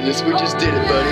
goodness, we just did it, buddy.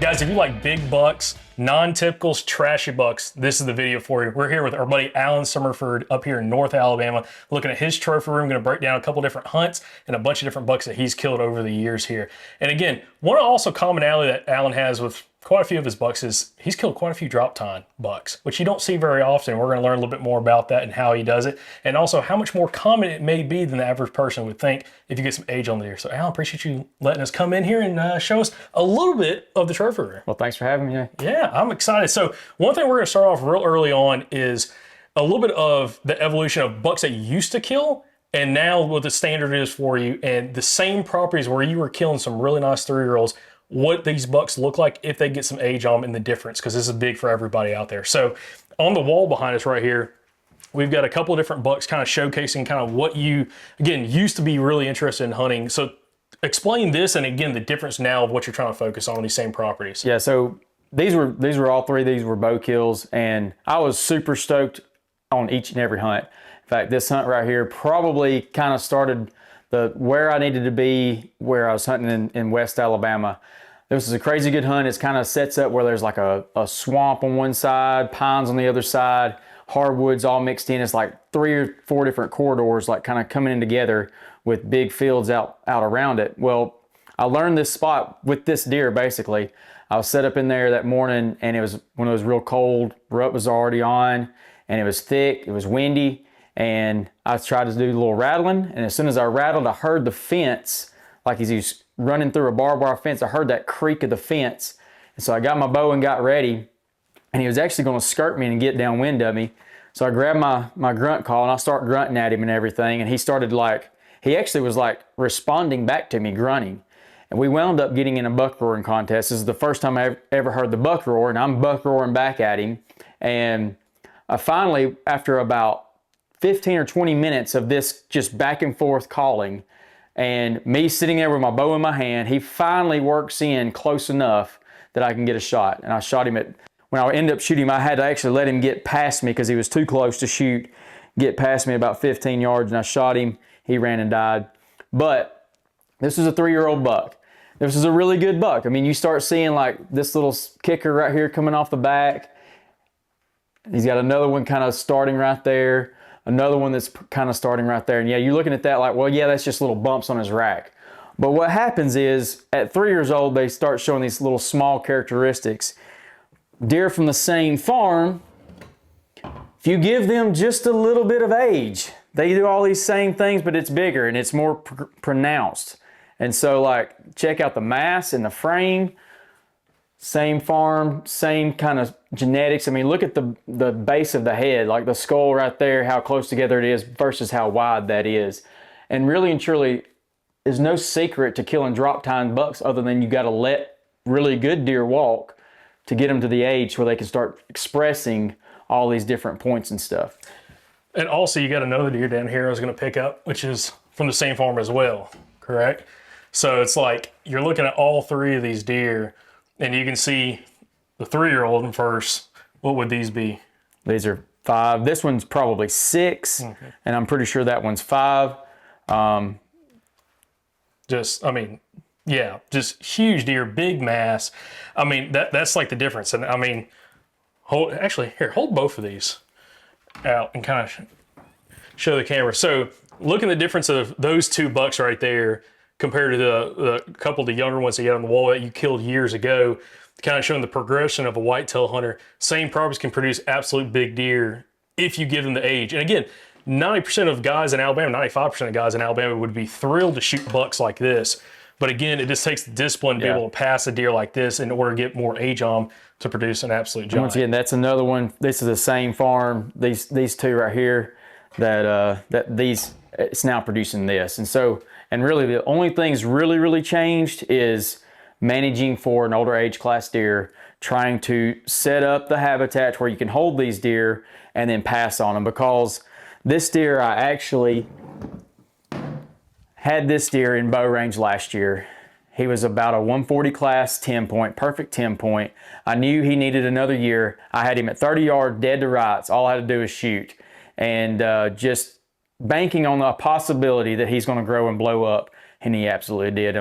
Guys, if you like big bucks, non-typicals, trashy bucks, this is the video for you. We're here with our buddy Alan Summerford up here in North Alabama, looking at his trophy room. Going to break down a couple different hunts and a bunch of different bucks that he's killed over the years here. And again, one also commonality that Alan has with quite a few of his bucks is he's killed quite a few drop tine bucks, which you don't see very often. We're going to learn a little bit more about that and how he does it, and also how much more common it may be than the average person would think if you get some age on the deer. So Alan, appreciate you letting us come in here and show us a little bit of the trophy room. Well, thanks for having me. Yeah, I'm excited. So one thing we're going to start off real early on is a little bit of the evolution of bucks that you used to kill and now what the standard is for you, and the same properties where you were killing some really nice 3-year-olds, what these bucks look like if they get some age on them and the difference, because this is big for everybody out there. So on the wall behind us right here, we've got a couple of different bucks kind of showcasing kind of what you, again, used to be really interested in hunting. So explain this, and again, the difference now of what you're trying to focus on these same properties. Yeah, so these were all three. These were bow kills, and I was super stoked on each and every hunt. In fact, this hunt right here probably kind of started where I needed to be, where I was hunting in West Alabama. This is a crazy good hunt. It kind of sets up where there's like a swamp on one side, pines on the other side, hardwoods all mixed in. It's like 3 or 4 different corridors like kind of coming in together with big fields out around it. Well, I learned this spot with this deer basically. I was set up in there that morning, and it was when it was real cold, rut was already on, and it was thick, it was windy, and I tried to do a little rattling, and as soon as I rattled, I heard the fence, like as he was running through a barbed wire fence, I heard that creak of the fence. And so I got my bow and got ready, and he was actually going to skirt me and get downwind of me. So I grabbed my grunt call, and I started grunting at him and everything, and he started he actually was like responding back to me grunting. And we wound up getting in a buck roaring contest. This is the first time I ever heard the buck roar, and I'm buck roaring back at him. And I finally, after about 15 or 20 minutes of this just back and forth calling, and me sitting there with my bow in my hand, he finally works in close enough that I can get a shot. And I shot him when I ended up shooting him, I had to actually let him get past me because he was too close to shoot, get past me about 15 yards, and I shot him. He ran and died. But this was a 3-year-old buck. This is a really good buck. I mean, you start seeing like this little kicker right here coming off the back. He's got another one kind of starting right there. Another one that's kind of starting right there. And yeah, you're looking at that like, well, yeah, that's just little bumps on his rack. But what happens is at 3 years old, they start showing these little small characteristics. Deer from the same farm, if you give them just a little bit of age, they do all these same things, but it's bigger and it's more pronounced. And so like, check out the mass and the frame, same farm, same kind of genetics. I mean, look at the base of the head, like the skull right there, how close together it is versus how wide that is. And really and truly, there's no secret to killing drop tine bucks other than you got to let really good deer walk to get them to the age where they can start expressing all these different points and stuff. And also you got another deer down here I was going to pick up, which is from the same farm as well, correct? So it's like you're looking at all 3 of these deer, and you can see the 3-year-old in first. What would these be? These are 5. This one's probably 6, okay. And I'm pretty sure that one's 5. I mean, yeah, just huge deer, big mass. I mean, that's like the difference. And I mean, hold both of these out and kind of show the camera. So look at the difference of those 2 bucks right there compared to the couple of the younger ones that you had on the wall that you killed years ago, kind of showing the progression of a whitetail hunter. Same properties can produce absolute big deer if you give them the age. And again, 90% of guys in Alabama, 95% of guys in Alabama would be thrilled to shoot bucks like this. But again, it just takes the discipline to be able to pass a deer like this in order to get more age on them to produce an absolute giant. Once again, that's another one. This is the same farm. These 2 right here, it's now producing this. And really the only thing's really changed is managing for an older age class deer, trying to set up the habitat where you can hold these deer and then pass on them. Because this deer, I actually had this deer in bow range last year. He was about a 140 class 10 point, perfect 10 point. I knew he needed another year. I had him at 30 yards, dead to rights. All I had to do is shoot. And just banking on the possibility that he's going to grow and blow up. And he absolutely did.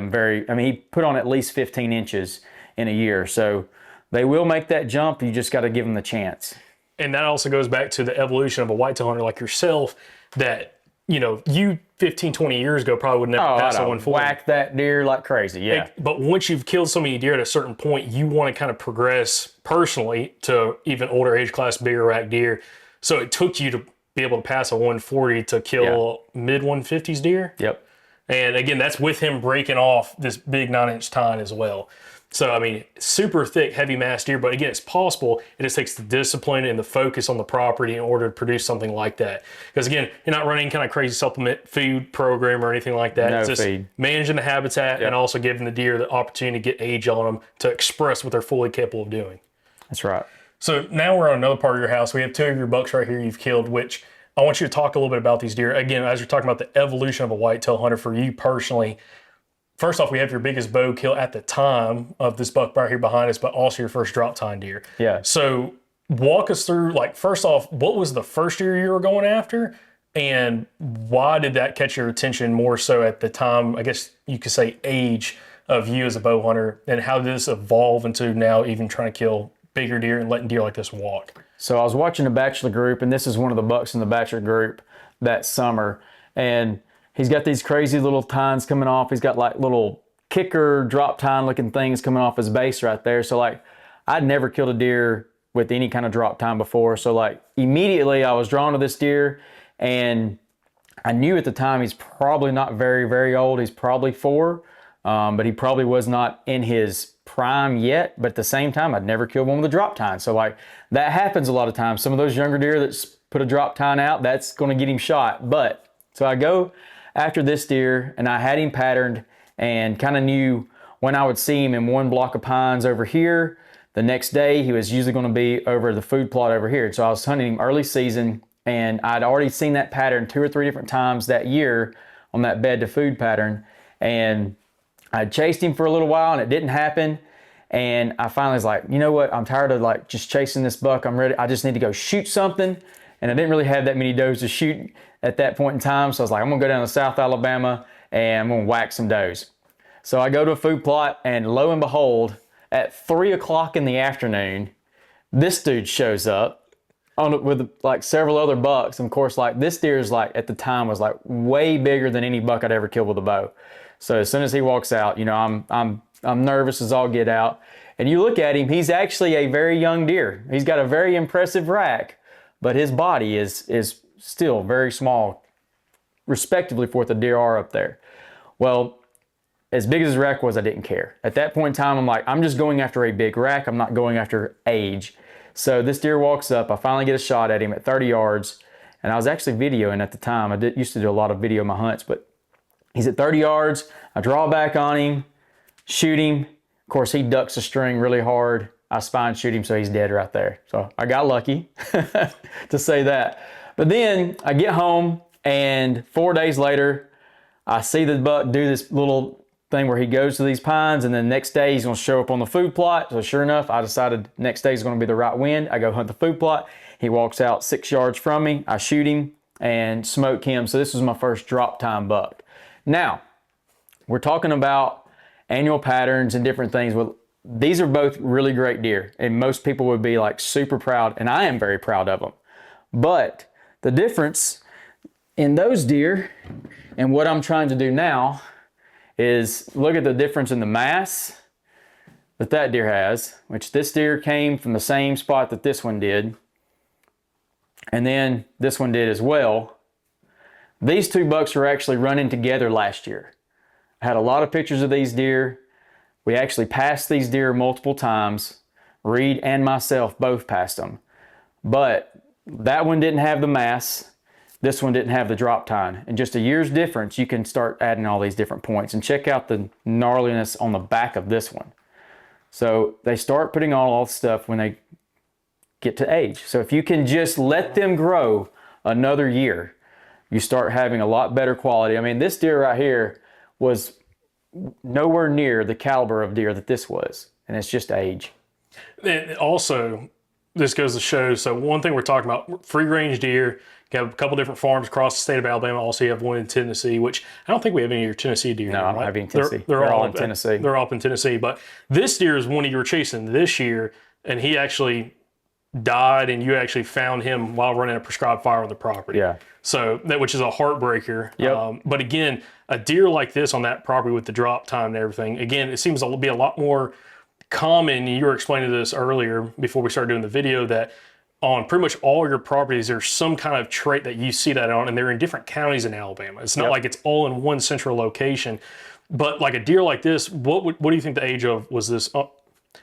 He put on at least 15 inches in a year. So they will make that jump. You just got to give them the chance. And that also goes back to the evolution of a whitetail hunter like yourself that, you 15, 20 years ago probably would never pass a 140. Whack that deer like crazy, yeah. But once you've killed so many deer at a certain point, you want to kind of progress personally to even older age class, bigger rack deer. So it took you to be able to pass a 140 to kill mid 150s deer. Yep. And again, that's with him breaking off this big 9-inch tine as well. So, super thick, heavy mass deer, but again, it's possible. It just takes the discipline and the focus on the property in order to produce something like that. Because again, you're not running kind of crazy supplement food program or anything like that. No it's just feed. Managing the habitat and also giving the deer the opportunity to get age on them to express what they're fully capable of doing. That's right. So now we're on another part of your house. We have 2 of your bucks right here you've killed, which I want you to talk a little bit about these deer. Again, as you're talking about the evolution of a whitetail hunter for you personally, first off, we have your biggest bow kill at the time of this buck right here behind us, but also your first drop tine deer. Yeah. So walk us through, first off, what was the first deer you were going after? And why did that catch your attention more so at the time, I guess you could say, age of you as a bow hunter? And how did this evolve into now even trying to kill bigger deer and letting deer like this walk? So I was watching the Bachelor group, and this is one of the bucks in the Bachelor group that summer. And he's got these crazy little tines coming off. He's got little kicker drop tine looking things coming off his base right there. So I'd never killed a deer with any kind of drop tine before. So immediately I was drawn to this deer, and I knew at the time he's probably not very, very old. He's probably 4, but he probably was not in his prime yet. But at the same time, I'd never killed one with a drop tine. So that happens a lot of times. Some of those younger deer that put a drop tine out, that's going to get him shot. So I go after this deer, and I had him patterned and kind of knew when I would see him in one block of pines over here. The next day, he was usually going to be over the food plot over here. So I was hunting him early season, and I'd already seen that pattern 2 or 3 different times that year on that bed to food pattern. And I chased him for a little while, and it didn't happen. And I finally was like, you know what? I'm tired of just chasing this buck. I'm ready. I just need to go shoot something. And I didn't really have that many does to shoot at that point in time. So I was like, I'm going to go down to South Alabama and I'm going to whack some does. So I go to a food plot, and lo and behold, at 3 o'clock in the afternoon, this dude shows up with several other bucks. And of course, this deer is at the time was way bigger than any buck I'd ever killed with a bow. So as soon as he walks out, I'm nervous as all get out. And you look at him, he's actually a very young deer. He's got a very impressive rack, but his body is still very small, respectively, for what the deer are up there. Well, as big as his rack was, I didn't care. At that point in time, I'm like, I'm just going after a big rack. I'm not going after age. So this deer walks up. I finally get a shot at him at 30 yards. And I was actually videoing at the time. I used to do a lot of video of my hunts, but he's at 30 yards. I draw back on him, shoot him. Of course, he ducks the string really hard. I spine shoot him, so he's dead right there. So I got lucky to say that. But then I get home, and 4 days later, I see the buck do this little thing where he goes to these pines, and then the next day he's going to show up on the food plot. So sure enough, I decided next day is going to be the right wind. I go hunt the food plot. He walks out 6 yards from me. I shoot him and smoke him. So this was my first drop time buck. Now, we're talking about annual patterns and different things. Well, these are both really great deer, and most people would be super proud, and I am very proud of them. But the difference in those deer and what I'm trying to do now is look at the difference in the mass that deer has, which this deer came from the same spot that this one did, and then this one did as well. These 2 bucks were actually running together last year. I had a lot of pictures of these deer. We actually passed these deer multiple times. Reed and myself both passed them. But that one didn't have the mass. This one didn't have the drop tine. And just a year's difference, you can start adding all these different points. And check out the gnarliness on the back of this one. So they start putting on all the stuff when they get to age. So if you can just let them grow another year, you start having a lot better quality. I mean, this deer right here was nowhere near the caliber of deer that this was. And it's just age. And also, this goes to show, so one thing we're talking about, free range deer. You have a couple different farms across the state of Alabama. Also, you have one in Tennessee, which I don't think we have any of your Tennessee deer. No, here, I don't right? have any in Tennessee. They're all in Tennessee. They're all up in Tennessee. But this deer is one you were chasing this year, and he actually died, and you actually found him while running a prescribed fire on the property. Yeah. So that, which is a heartbreaker. Yep. But again, a deer like this on that property with the drop time and everything, again, it seems to be a lot more common. You were explaining this earlier before we started doing the video, that on pretty much all your properties, there's some kind of trait that you see that on, and they're in different counties in Alabama. It's not like it's all in one central location. But like a deer like this, what do you think the age of was this? What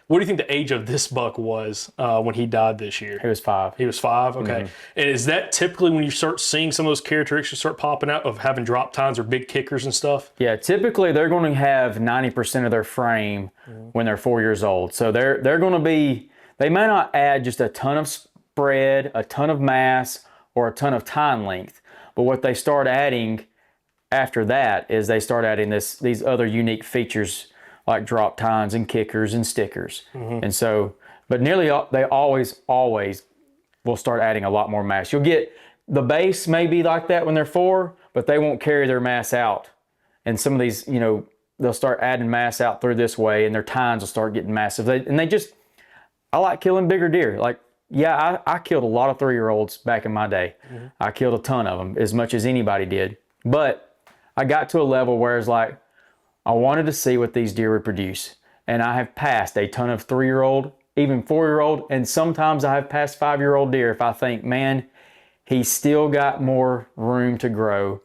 do you think the age of this buck was when he died this year? He was 5. He was 5? Okay. Mm-hmm. And is that typically when you start seeing some of those characteristics start popping out of having drop tines or big kickers and stuff? Yeah, typically they're going to have 90% of their frame when they're 4 years old. So they're going to be, they may not add just a ton of spread, a ton of mass, or a ton of tine length. But what they start adding after that is they start adding these other unique features like drop tines and kickers and stickers. And so, but they always will start adding a lot more mass. You'll get the base may be like that when they're 4, but they won't carry their mass out. And some of these, they'll start adding mass out through this way, and their tines will start getting massive. I like killing bigger deer. Like, yeah, I killed a lot of 3-year-olds back in my day. I killed a ton of them, as much as anybody did. But I got to a level where it's like, I wanted to see what these deer would produce. And I have passed a ton of 3-year-old, even 4-year-old, and sometimes I have passed 5-year-old deer if I think, man, he's still got more room to grow.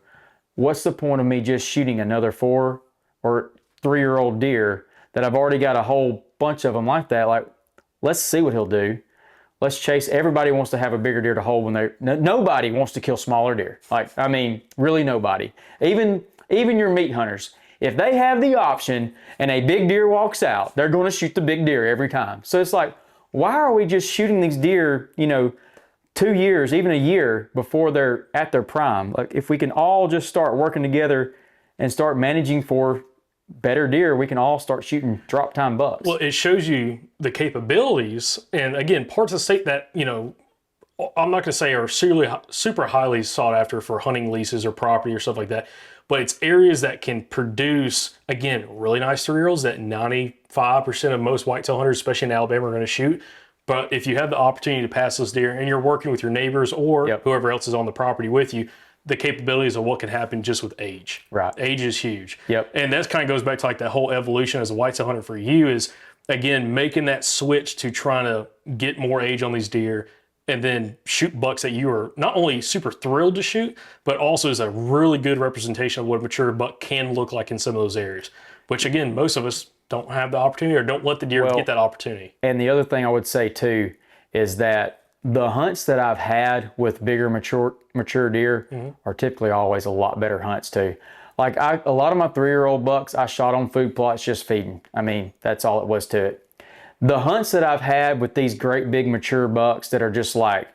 What's the point of me just shooting another 4 or 3-year-old deer that I've already got a whole bunch of them like that? Like, let's see what he'll do. Let's chase. Everybody wants to have a bigger deer to hold when nobody wants to kill smaller deer. Like, I mean, really nobody. Even your meat hunters. If they have the option and a big deer walks out, they're going to shoot the big deer every time. So it's like, why are we just shooting these deer, 2 years, even a year before they're at their prime? Like, if we can all just start working together and start managing for better deer, we can all start shooting drop time bucks. Well, it shows you the capabilities, and again, parts of the state that, I'm not going to say are super highly sought after for hunting leases or property or stuff like that, but it's areas that can produce, again, really nice 3-year-olds that 95% of most whitetail hunters, especially in Alabama, are going to shoot. But if you have the opportunity to pass those deer and you're working with your neighbors or whoever else is on the property with you, the capabilities of what can happen just with age. Right. Age is huge. Yep. And that kind of goes back to like that whole evolution as a whitetail hunter for you is, again, making that switch to trying to get more age on these deer and then shoot bucks that you are not only super thrilled to shoot, but also is a really good representation of what a mature buck can look like in some of those areas, which again, most of us don't have the opportunity or don't let the deer get that opportunity. And the other thing I would say too is that the hunts that I've had with bigger mature deer are typically always a lot better hunts too. Like a lot of my 3-year-old bucks, I shot on food plots just feeding. I mean, that's all it was to it. The hunts that I've had with these great big mature bucks that are just like,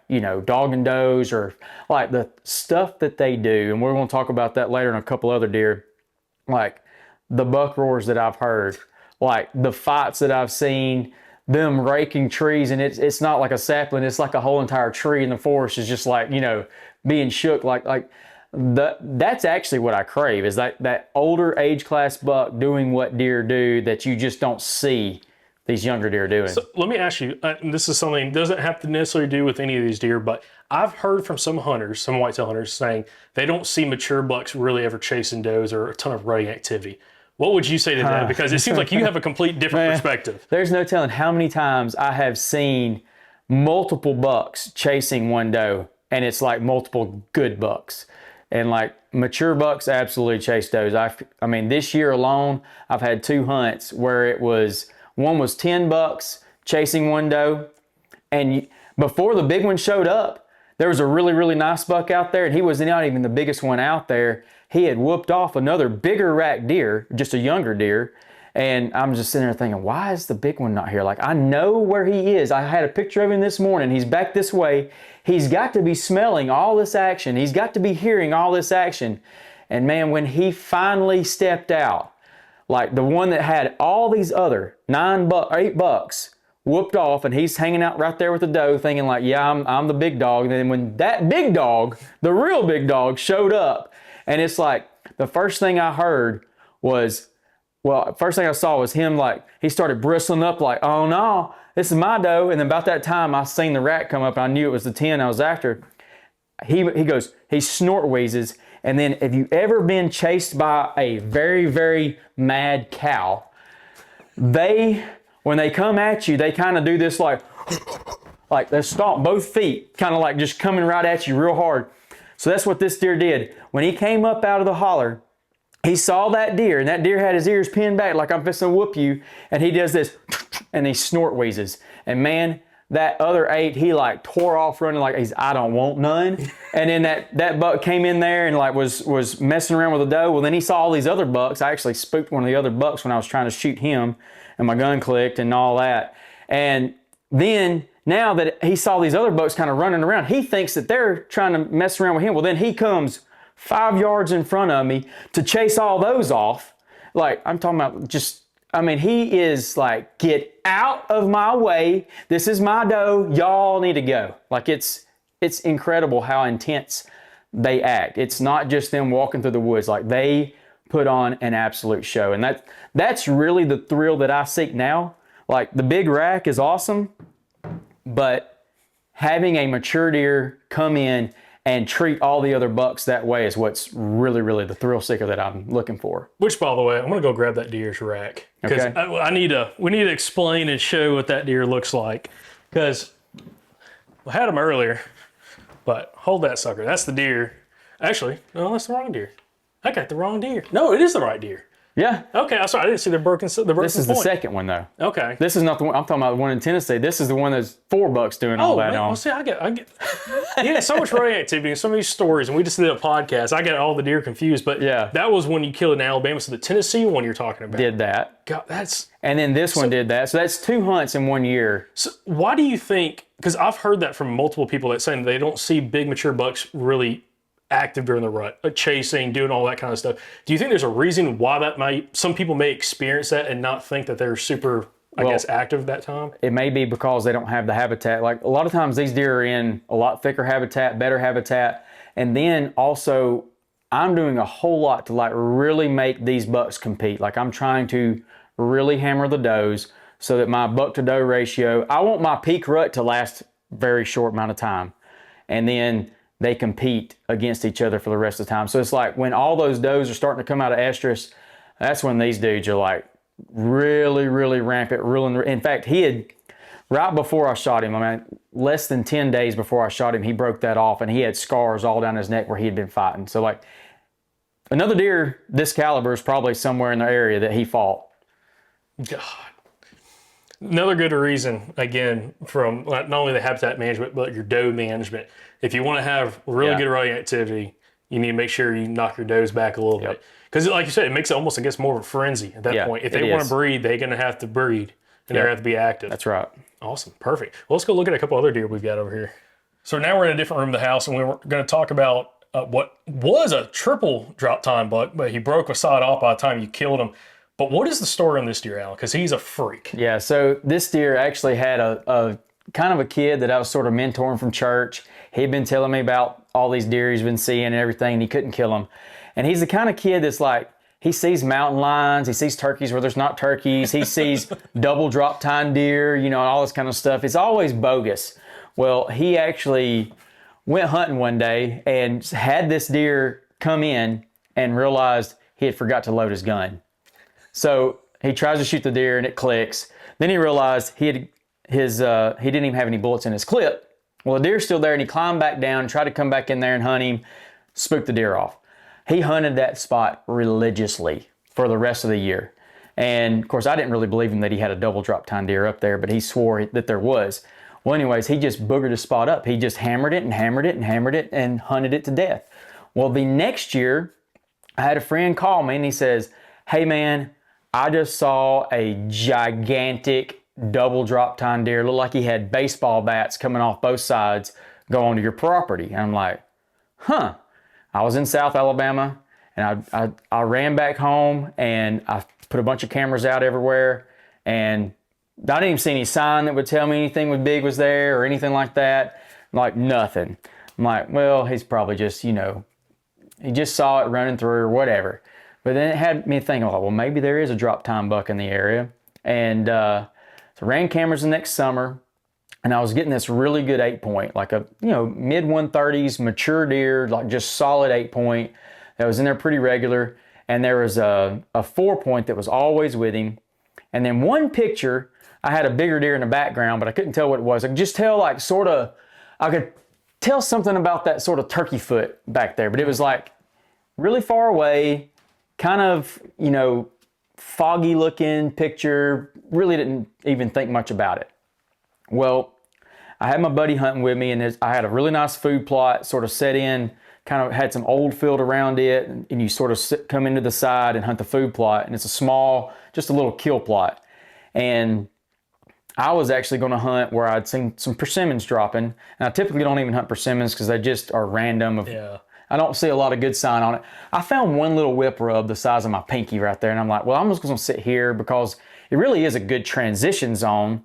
dog and does, or like the stuff that they do, and we're going to talk about that later in a couple other deer, like the buck roars that I've heard, like the fights that I've seen, them raking trees, and it's not like a sapling, it's like a whole entire tree in the forest is just like, being shook. That's actually what I crave, is that older age class buck doing what deer do that you just don't see these younger deer doing. So let me ask you, this is something that doesn't have to necessarily do with any of these deer, but I've heard from some hunters, some whitetail hunters, saying they don't see mature bucks really ever chasing does or a ton of rutting activity. What would you say to that? Because it seems like you have a complete different perspective. There's no telling how many times I have seen multiple bucks chasing one doe, and it's like multiple good bucks. And like mature bucks absolutely chase does. I mean, this year alone, I've had 2 hunts where one was 10 bucks chasing one doe, and before the big one showed up, there was a really, really nice buck out there, and he was not even the biggest one out there. He had whooped off another bigger rack deer, just a younger deer. And I'm just sitting there thinking, why is the big one not here? Like, I know where he is. I had a picture of him this morning. He's back this way. He's got to be smelling all this action. He's got to be hearing all this action. And man, when he finally stepped out, like the one that had all these other 8 bucks whooped off, and he's hanging out right there with the doe thinking like, yeah, I'm the big dog. And then when that big dog, the real big dog, showed up, and it's like the first thing I heard was, well, first thing I saw was him, like, he started bristling up like, oh no, this is my doe. And then about that time, I seen the rack come up, and I knew it was the 10 I was after. He goes, he snort wheezes. And then if you ever been chased by a very, very mad cow, when they come at you, they kind of do this like they stomp both feet, kind of like just coming right at you real hard. So that's what this deer did. When he came up out of the holler, he saw that deer, and that deer had his ears pinned back like I'm fixing to whoop you, and he does this, and he snort wheezes. And man, that other 8, he like tore off running like I don't want none. And then that buck came in there and like was messing around with the doe. Well, then he saw all these other bucks. I actually spooked one of the other bucks when I was trying to shoot him, and my gun clicked and all that. And then now that he saw these other bucks kind of running around, he thinks that they're trying to mess around with him. Well, then he comes 5 yards in front of me to chase all those off. Like, I'm talking about he is like, get out of my way. This is my doe. Y'all need to go. Like, it's incredible how intense they act. It's not just them walking through the woods. Like, they put on an absolute show. And that's really the thrill that I seek now. Like, the big rack is awesome, but having a mature deer come in and treat all the other bucks that way is what's really, really the thrill seeker that I'm looking for. Which, by the way, I'm gonna go grab that deer's rack, because okay. we need to explain and show what that deer looks like, because we had him earlier. But hold that sucker. That's the deer. Actually, no, that's the wrong deer. I got the wrong deer. No, it is the right deer. Yeah. Okay, I'm sorry. I didn't see the broken point. This is the second one, though. Okay. This is not the one. I'm talking about the one in Tennessee. This is the one that's 4 bucks doing all that on. Well, see, I get. Yeah, so much running activity and so many stories, and we just did a podcast. I got all the deer confused, but yeah, that was when you killed in Alabama. So the Tennessee one you're talking about did that. God, that's. And then this one did that. So that's 2 hunts in 1 year. So why do you think? Because I've heard that from multiple people that saying they don't see big mature bucks really active during the rut, chasing, doing all that kind of stuff. Do you think there's a reason why some people may experience that and not think that they're super, I guess, active that time? It may be because they don't have the habitat. Like, a lot of times these deer are in a lot thicker habitat, better habitat. And then also, I'm doing a whole lot to like really make these bucks compete. Like, I'm trying to really hammer the does so that my buck to doe ratio, I want my peak rut to last a very short amount of time. And then they compete against each other for the rest of the time. So it's like when all those does are starting to come out of estrus, that's when these dudes are like really, really rampant. In fact, he had, right before I shot him, less than 10 days before I shot him, he broke that off, and he had scars all down his neck where he had been fighting. So like, another deer this caliber is probably somewhere in the area that he fought. God. Another good reason, again, from not only the habitat management, but your doe management. If you want to have really good rutting activity, you need to make sure you knock your does back a little bit. Because like you said, it makes it almost, I guess, more of a frenzy at that point. If they want to breed, they're going to have to breed, and they're going to have to be active. That's right. Awesome. Perfect. Well, let's go look at a couple other deer we've got over here. So now we're in a different room of the house, and we're going to talk about what was a triple drop time buck, but he broke a side off by the time you killed him. But what is the story on this deer, Alan? Because he's a freak. Yeah, so this deer actually had a kind of a kid that I was sort of mentoring from church. He'd been telling me about all these deer he's been seeing and everything, and he couldn't kill them. And he's the kind of kid that's like, he sees mountain lions, he sees turkeys where there's not turkeys, he sees double drop tine deer, you know, and all this kind of stuff. It's always bogus. Well, he actually went hunting one day and had this deer come in and realized he had forgot to load his gun. So he tries to shoot the deer and it clicks. Then he realized he didn't even have any bullets in his clip. Well, the deer's still there, and he climbed back down, tried to come back in there and hunt him, spooked the deer off. He hunted that spot religiously for the rest of the year. And of course, I didn't really believe him that he had a double drop tine deer up there, but he swore that there was. Well, anyways, he just boogered his spot up. He just hammered it and hammered it and hammered it and hunted it to death. Well, the next year, I had a friend call me and he says, hey man, I just saw a gigantic double drop tine deer. Looked like he had baseball bats coming off both sides go onto your property. And I'm like, huh. I was in South Alabama and I ran back home and I put a bunch of cameras out everywhere, and I didn't even see any sign that would tell me anything big was there or anything like that. Like nothing. I'm like, well, he's probably just, he just saw it running through or whatever. But then it had me thinking, well, maybe there is a drop tine buck in the area. And so ran cameras the next summer, and I was getting this really good 8-point, like a mid 130s mature deer, like just solid 8-point that was in there pretty regular. And there was a 4-point that was always with him. And then one picture, I had a bigger deer in the background, but I couldn't tell what it was. I could just tell I could tell something about that sort of turkey foot back there, but it was like really far away, kind of, foggy looking picture. Really didn't even think much about it. Well, I had my buddy hunting with me, and I had a really nice food plot sort of set in, kind of had some old field around it, and you sort of come into the side and hunt the food plot, and it's a small, just a little kill plot. And I was actually going to hunt where I'd seen some persimmons dropping, and I typically don't even hunt persimmons because they just are random. Yeah. I don't see a lot of good sign on it. I found one little whip rub the size of my pinky right there, and I'm like, well, I'm just going to sit here because it really is a good transition zone.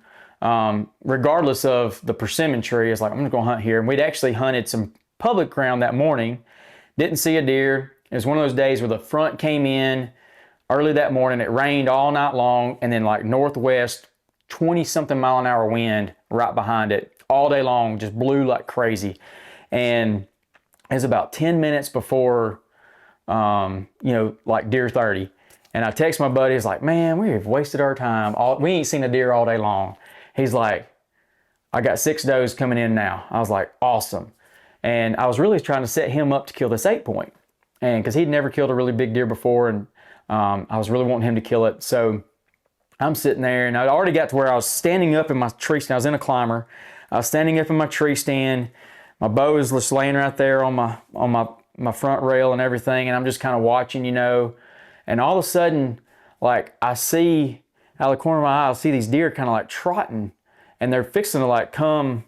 Regardless of the persimmon tree, it's like, I'm just going to hunt here. And we'd actually hunted some public ground that morning, didn't see a deer. It was one of those days where the front came in early that morning. It rained all night long, and then like northwest, 20-something mile an hour wind right behind it all day long, just blew like crazy. And it was about 10 minutes before, like deer 30. And I text my buddy, he's like, man, we have wasted our time. We ain't seen a deer all day long. He's like, I got 6 does coming in now. I was like, awesome. And I was really trying to set him up to kill this 8-point. And because he'd never killed a really big deer before, and I was really wanting him to kill it. So I'm sitting there, and I'd already got to where I was standing up in my tree stand. I was in a climber. I was standing up in my tree stand. My bow is just laying right there on my front rail and everything, and I'm just kind of watching, and all of a sudden, like, I see out of the corner of my eye, I see these deer kind of like trotting, and they're fixing to like come,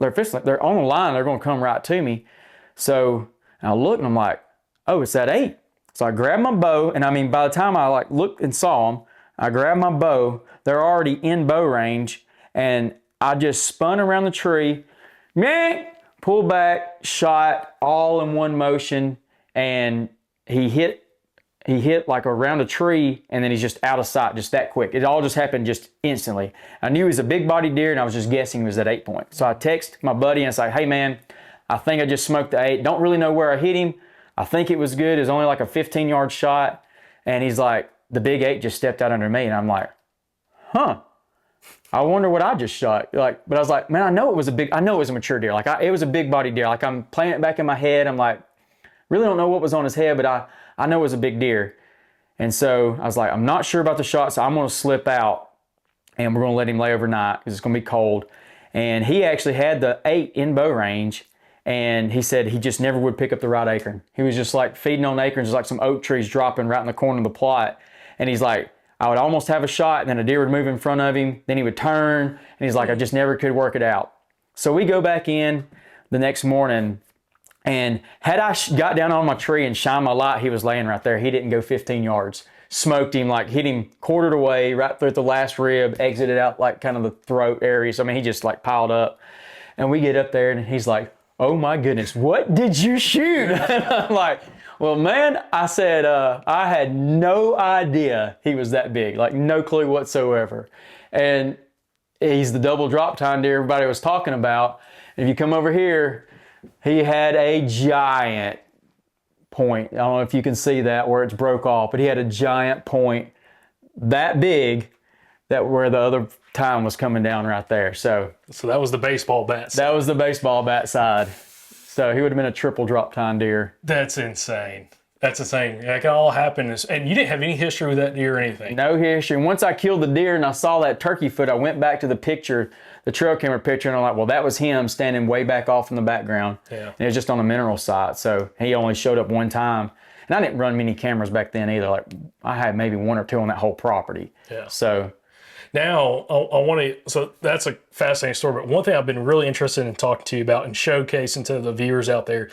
they're on the line, they're going to come right to me. So I look and I'm like, oh, it's that 8. So I grabbed my bow, and I mean, by the time I like looked and saw them, I grabbed my bow, they're already in bow range, and I just spun around the tree, pulled back, shot all in one motion, and he hit like around a tree, and then he's just out of sight just that quick. It all just happened just instantly. I knew he was a big bodied deer, and I was just guessing he was at 8-point. So I text my buddy and I say, hey man, I think I just smoked the 8. Don't really know where I hit him. I think it was good. It was only like a 15-yard shot. And he's like, the big 8 just stepped out under me. And I'm like, huh. I wonder what I just shot. But I was like, man, I know it was a mature deer. It was a big body deer. Like, I'm playing it back in my head. I'm like, really don't know what was on his head, but I know it was a big deer. And so I was like, I'm not sure about the shot, so I'm going to slip out, and we're going to let him lay overnight because it's going to be cold. And he actually had the 8 in bow range, and he said he just never would pick up the right acorn. He was just like feeding on acorns, like some oak trees dropping right in the corner of the plot. And he's like, I would almost have a shot, and then a deer would move in front of him. Then he would turn, and he's like, I just never could work it out. So we go back in the next morning, and had I got down on my tree and shined my light, he was laying right there. He didn't go 15 yards. Smoked him, like hit him quartered away, right through the last rib, exited out like kind of the throat area. So, I mean, he just like piled up. And we get up there, and he's like, oh my goodness, what did you shoot? And I'm like, well, man, I said, I had no idea he was that big, like no clue whatsoever. And he's the double drop tine deer everybody was talking about. And if you come over here, he had a giant point. I don't know if you can see that where it's broke off, but he had a giant point that big that where the other tine was coming down right there. So that was the baseball bat side. That was the baseball bat side. So he would have been a triple drop tine deer. That's insane. That's the thing. That can all happen. And you didn't have any history with that deer or anything. No history. And once I killed the deer and I saw that turkey foot, I went back to the picture, the trail camera picture, and I'm like, well, that was him standing way back off in the background. Yeah. And it was just on a mineral site. So he only showed up one time. And I didn't run many cameras back then either. Like I had maybe one or two on that whole property. Yeah. So now I want to, so that's a fascinating story. But one thing I've been really interested in talking to you about and showcasing to the viewers out there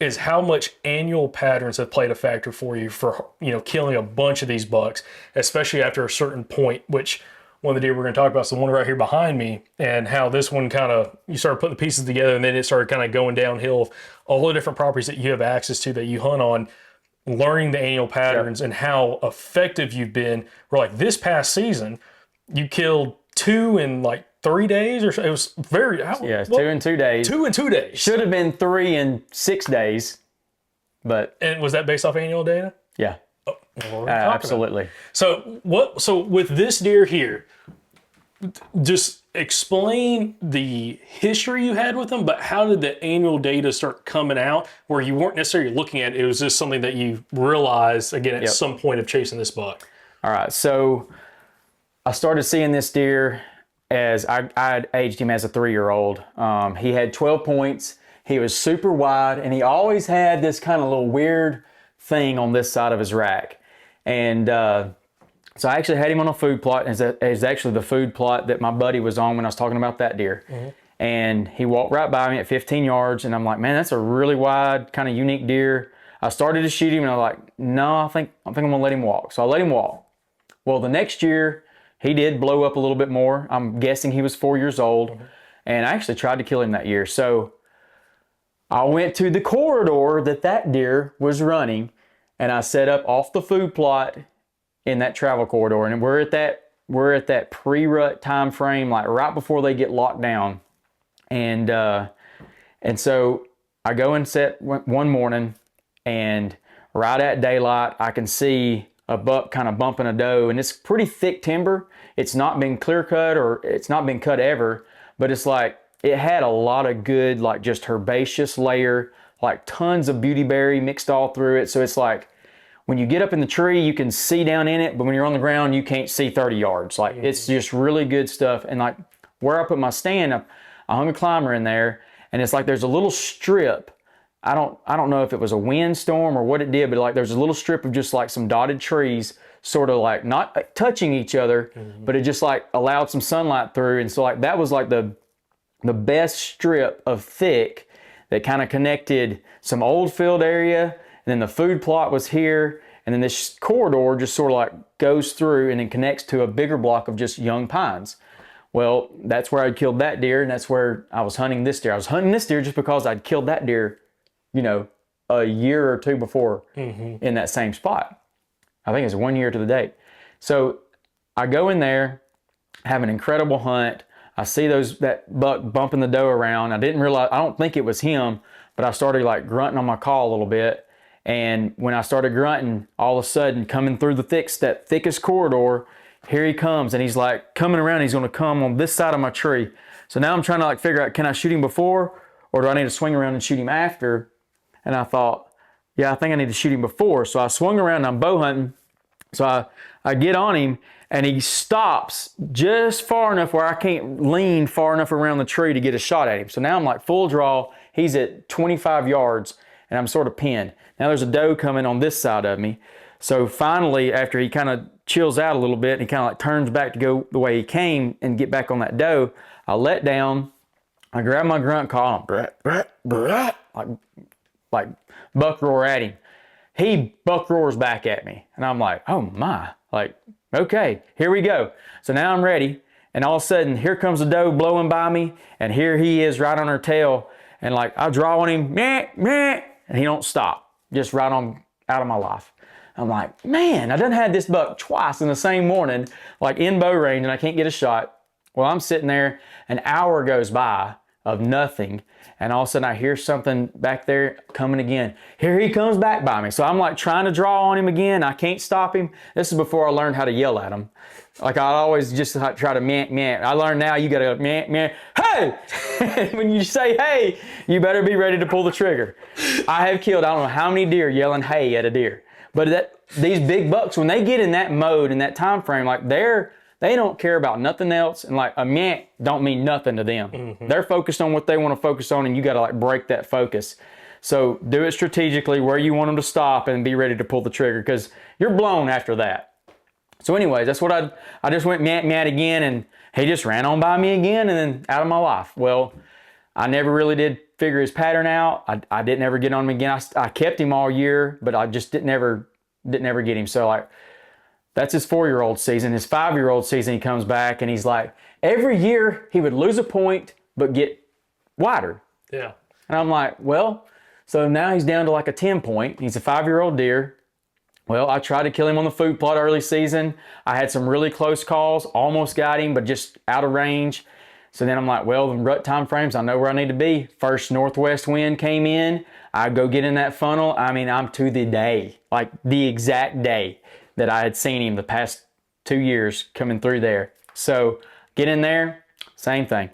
is how much annual patterns have played a factor for you for, killing a bunch of these bucks, especially after a certain point, which one of the deer we're going to talk about is the one right here behind me, and how this one kind of, you started putting the pieces together and then it started kind of going downhill of all the different properties that you have access to that you hunt on, learning the annual patterns and how effective you've been. We're like, this past season, you killed 2 in like 3 days or so. It was very... 2 in 2 days. 2 in 2 days. Should have been 3 in 6 days, but... And was that based off annual data? Yeah. Oh, well, absolutely. So with this deer here, just explain the history you had with them, but how did the annual data start coming out where you weren't necessarily looking at it? It was just something that you realized, again, at some point of chasing this buck. All right, so I started seeing this deer as I had aged him as a 3-year-old. He had 12 points. He was super wide, and he always had this kind of little weird thing on this side of his rack. And so I actually had him on a food plot. It's actually the food plot that my buddy was on when I was talking about that deer. Mm-hmm. And he walked right by me at 15 yards, and I'm like, man, that's a really wide, kind of unique deer. I started to shoot him, and I'm like, no, I think I'm gonna let him walk. So I let him walk. Well, the next year, he did blow up a little bit more. I'm guessing he was 4 years old. Mm-hmm. And I actually tried to kill him that year. So I went to the corridor that deer was running, and I set up off the food plot in that travel corridor. And we're at that pre-rut time frame, like right before they get locked down. And so I go and set one morning, and right at daylight, I can see a buck kind of bumping a doe, and it's pretty thick timber. It's not been clear cut, or it's not been cut ever, but it's like it had a lot of good, like just herbaceous layer, like tons of beautyberry mixed all through it. So it's like when you get up in the tree, you can see down in it, but when you're on the ground, you can't see 30 yards. Like it's just really good stuff. And like where I put my stand, I hung a climber in there, and it's like there's a little strip. I don't know if it was a windstorm or what it did, but like there's a little strip of just like some dotted trees, sort of like not touching each other, but it just like allowed some sunlight through. And so like that was like the best strip of thick that kind of connected some old field area, and then the food plot was here, and then this corridor just sort of like goes through and then connects to a bigger block of just young pines. Well, that's where I killed that deer, and that's where I was hunting this deer. I was hunting this deer just because I'd killed that deer, a year or two before in that same spot. I think it's 1 year to the date. So I go in there, have an incredible hunt. I see that buck bumping the doe around. I didn't realize, I don't think it was him, but I started like grunting on my call a little bit. And when I started grunting, all of a sudden coming through that thickest corridor, here he comes, and he's like coming around. He's going to come on this side of my tree. So now I'm trying to like figure out, can I shoot him before, or do I need to swing around and shoot him after? And I thought, yeah, I think I need to shoot him before. So I swung around and I'm bow hunting. So I get on him, and he stops just far enough where I can't lean far enough around the tree to get a shot at him. So now I'm like full draw. He's at 25 yards, and I'm sort of pinned. Now there's a doe coming on this side of me. So finally, after he kind of chills out a little bit, and he kind of like turns back to go the way he came and get back on that doe, I let down. I grab my grunt call, like buck roar at him. He buck roars back at me, and I'm like, oh my, like, okay, here we go. So now I'm ready, and all of a sudden, here comes the doe blowing by me, and here he is right on her tail, and like I draw on him, meh, meh, and he don't stop, just right on out of my life. I'm like, man, I done had this buck twice in the same morning, like in bow range, and I can't get a shot. Well, I'm sitting there, an hour goes by, of nothing. And all of a sudden I hear something back there coming again. Here he comes back by me. So I'm like trying to draw on him again. I can't stop him. This is before I learned how to yell at him. Like I always just try to meh. I learned now you gotta go meh. Hey! When you say hey, you better be ready to pull the trigger. I have killed I don't know how many deer yelling hey at a deer. But these big bucks, when they get in that mode, in that time frame, like they don't care about nothing else, and like a meh don't mean nothing to them. Mm-hmm. They're focused on what they want to focus on, and you got to like break that focus. So do it strategically where you want them to stop and be ready to pull the trigger, because you're blown after that. So anyways, that's what I just went meh again, and he just ran on by me again and then out of my life. Well, I never really did figure his pattern out. I didn't ever get on him again. I kept him all year, but I just didn't ever get him. So like, that's his 4-year-old season. His 5-year-old season, he comes back and he's like, every year he would lose a point, but get wider. Yeah. And I'm like, well, so now he's down to like a 10 point. He's a 5-year-old deer. Well, I tried to kill him on the food plot early season. I had some really close calls, almost got him, but just out of range. So then I'm like, well, the rut time frames, I know where I need to be. First northwest wind came in. I go get in that funnel. I mean, I'm to the day, like the exact day that I had seen him the past 2 years coming through there. So get in there, same thing.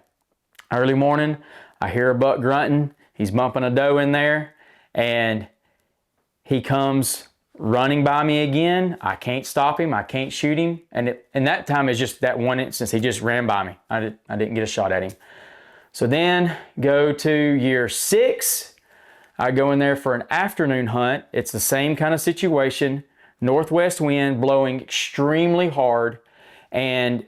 Early morning, I hear a buck grunting. He's bumping a doe in there, and he comes running by me again. I can't stop him. I can't shoot him. And that time is just that one instance. He just ran by me. I didn't get a shot at him. So then go to year 6. I go in there for an afternoon hunt. It's the same kind of situation. Northwest wind blowing extremely hard, and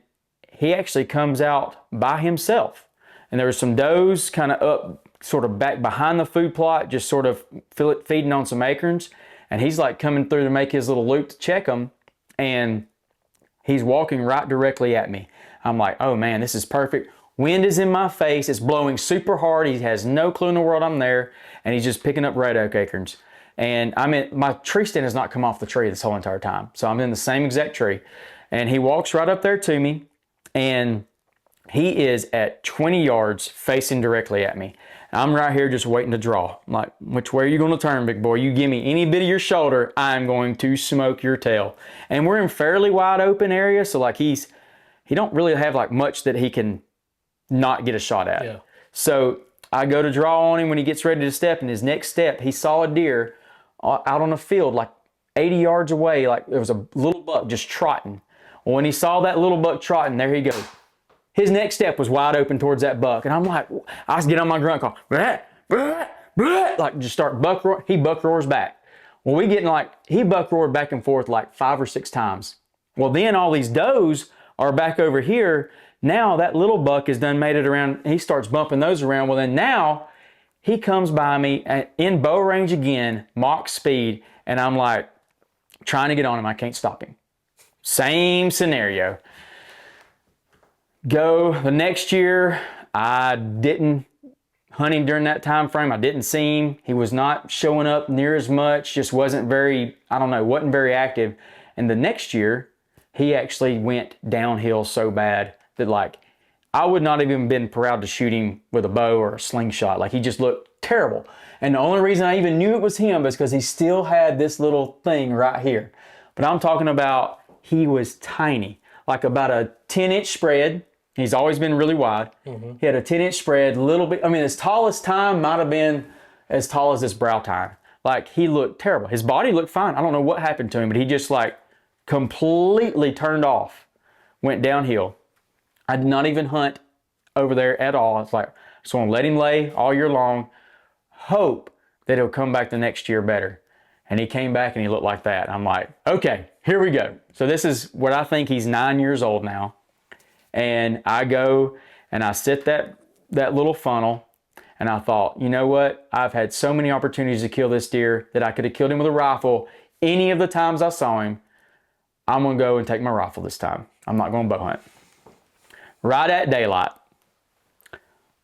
he actually comes out by himself. And there were some does kind of up, sort of back behind the food plot, just sort of feeding on some acorns. And he's like coming through to make his little loop to check them, and he's walking right directly at me. I'm like, oh man, this is perfect. Wind is in my face. It's blowing super hard. He has no clue in the world I'm there, and he's just picking up red oak acorns. And my tree stand has not come off the tree this whole entire time. So I'm in the same exact tree. And he walks right up there to me, and he is at 20 yards facing directly at me. I'm right here just waiting to draw. I'm like, which way are you going to turn, big boy? You give me any bit of your shoulder, I'm going to smoke your tail. And we're in fairly wide open area, so like he don't really have like much that he can not get a shot at. Yeah. So I go to draw on him when he gets ready to step, and his next step, he saw a deer out on a field like 80 yards away. Like there was a little buck just trotting. Well, when he saw that little buck trotting, there he goes. His next step was wide open towards that buck. And I'm like, I get on my grunt call, like just start buck roar. He buck roars back. Well, he buck roared back and forth like 5 or 6 times. Well, then all these does are back over here. Now that little buck has done made it around. He starts bumping those around. Well, then now he comes by me in bow range again, mock speed, and I'm like trying to get on him. I can't stop him. Same scenario. Go the next year, I didn't hunt him during that time frame. I didn't see him. He was not showing up near as much, just wasn't very active. And the next year, he actually went downhill so bad that like I would not have even been proud to shoot him with a bow or a slingshot. Like he just looked terrible. And the only reason I even knew it was him is because he still had this little thing right here. But I'm talking about he was tiny, like about a 10-inch spread. He's always been really wide. Mm-hmm. He had a 10-inch spread, little bit. I mean, his tallest time might have been as tall as this brow tine. Like he looked terrible. His body looked fine. I don't know what happened to him, but he just like completely turned off, went downhill. I did not even hunt over there at all. It's like, just want to let him lay all year long, hope that he'll come back the next year better. And he came back and he looked like that. I'm like, okay, here we go. So this is what I think he's 9 years old now. And I go and I sit that little funnel, and I thought, you know what? I've had so many opportunities to kill this deer that I could have killed him with a rifle any of the times I saw him. I'm going to go and take my rifle this time. I'm not going to bow hunt. Right at daylight,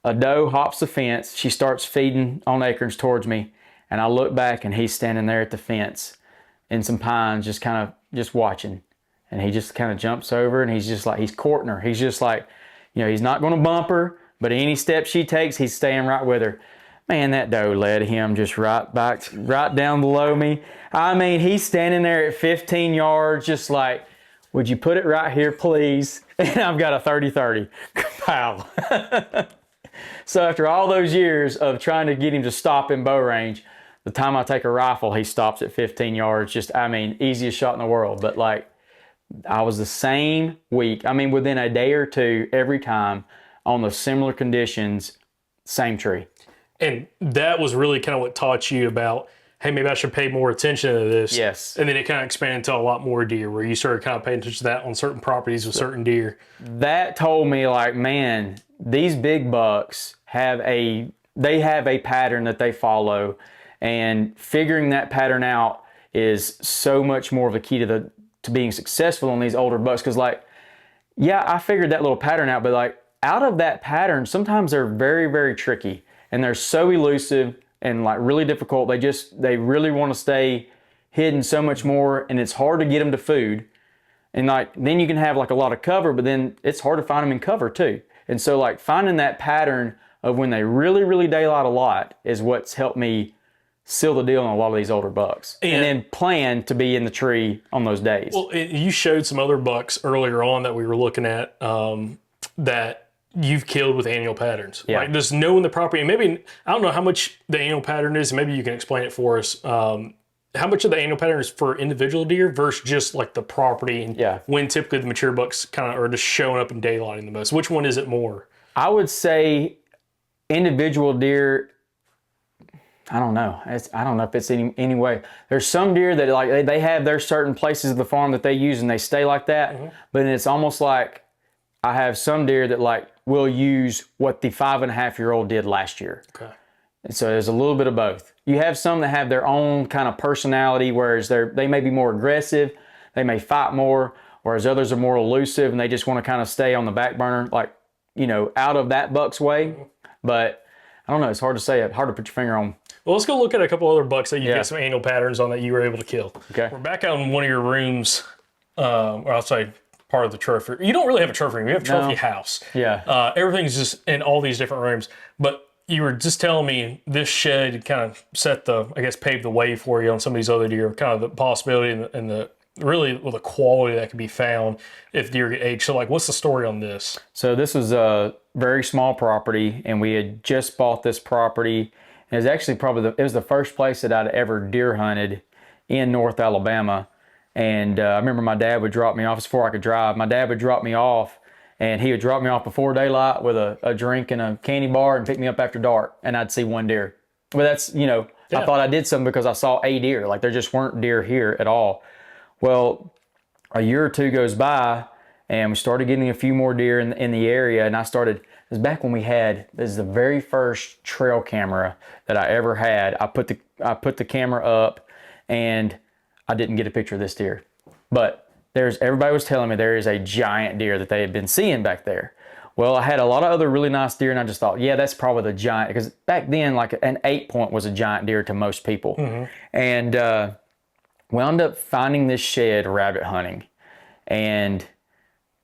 a doe hops the fence. She starts feeding on acorns towards me, and I look back and he's standing there at the fence in some pines, just watching. And he just kind of jumps over, and he's just like, he's courting her. He's just like, he's not going to bump her, but any step she takes, he's staying right with her. Man, that doe led him just right back, right down below me. I mean, he's standing there at 15 yards, just like, would you put it right here, please? And I've got a 30-30. Pow. So after all those years of trying to get him to stop in bow range, the time I take a rifle, he stops at 15 yards. Just, I mean, easiest shot in the world. But like, I was the same week. I mean, within a day or two, every time on those similar conditions, same tree. And that was really kind of what taught you about, hey, maybe I should pay more attention to this. Yes. And then it kind of expanded to a lot more deer, where you started kind of paying attention to that on certain properties with certain deer. That told me, like, man, these big bucks have a pattern that they follow, and figuring that pattern out is so much more of a key to being successful on these older bucks. Because, like, yeah, I figured that little pattern out, but like, out of that pattern, sometimes they're very, very tricky. And they're so elusive and like really difficult. They really want to stay hidden so much more, and it's hard to get them to food. And like, then you can have like a lot of cover, but then it's hard to find them in cover too. And so like, finding that pattern of when they really, really daylight a lot is what's helped me seal the deal on a lot of these older bucks. And then plan to be in the tree on those days. Well, you showed some other bucks earlier on that we were looking at that you've killed with annual patterns. Yeah. Like, just knowing the property, and maybe, I don't know how much the annual pattern is, maybe you can explain it for us. How much of the annual pattern is for individual deer versus just like the property, and when typically the mature bucks kind of are just showing up and daylighting the most? Which one is it more? I would say individual deer, I don't know. I don't know if it's any way. There's some deer that like they have their certain places of the farm that they use and they stay like that. But it's almost like I have some deer that like will use what the 5.5-year-old did last year. Okay. And so there's a little bit of both. You have some that have their own kind of personality, whereas they may be more aggressive, they may fight more, whereas others are more elusive and they just want to kind of stay on the back burner, like, you know, out of that buck's way. But I don't know, it's hard to say, hard to put your finger on. Well, let's go look at a couple other bucks that you got some annual patterns on that you were able to kill. Okay. We're back out in one of your rooms, or I'll say part of the trophy. You don't really have a trophy room. You have a trophy house. Yeah. Everything's just in all these different rooms. But you were just telling me this shed kind of paved the way for you on some of these other deer, kind of the possibility and the really the quality that could be found if deer get aged. So like, what's the story on this? So this was a very small property, and we had just bought this property. It was actually it was the first place that I'd ever deer hunted in North Alabama. And I remember my dad would drop me off. Before I could drive, my dad would drop me off, and he would drop me off before daylight with a drink and a candy bar and pick me up after dark, and I'd see one deer. But that's, you know, I thought I did something because I saw a deer. Like, there just weren't deer here at all. Well, a year or two goes by, and we started getting a few more deer in the area, and it was back when this is the very first trail camera that I ever had. I put the camera up, and I didn't get a picture of this deer. But everybody was telling me there is a giant deer that they had been seeing back there. Well, I had a lot of other really nice deer, and I just thought, yeah, that's probably the giant, because back then, like, an 8-point was a giant deer to most people. And wound up finding this shed rabbit hunting, and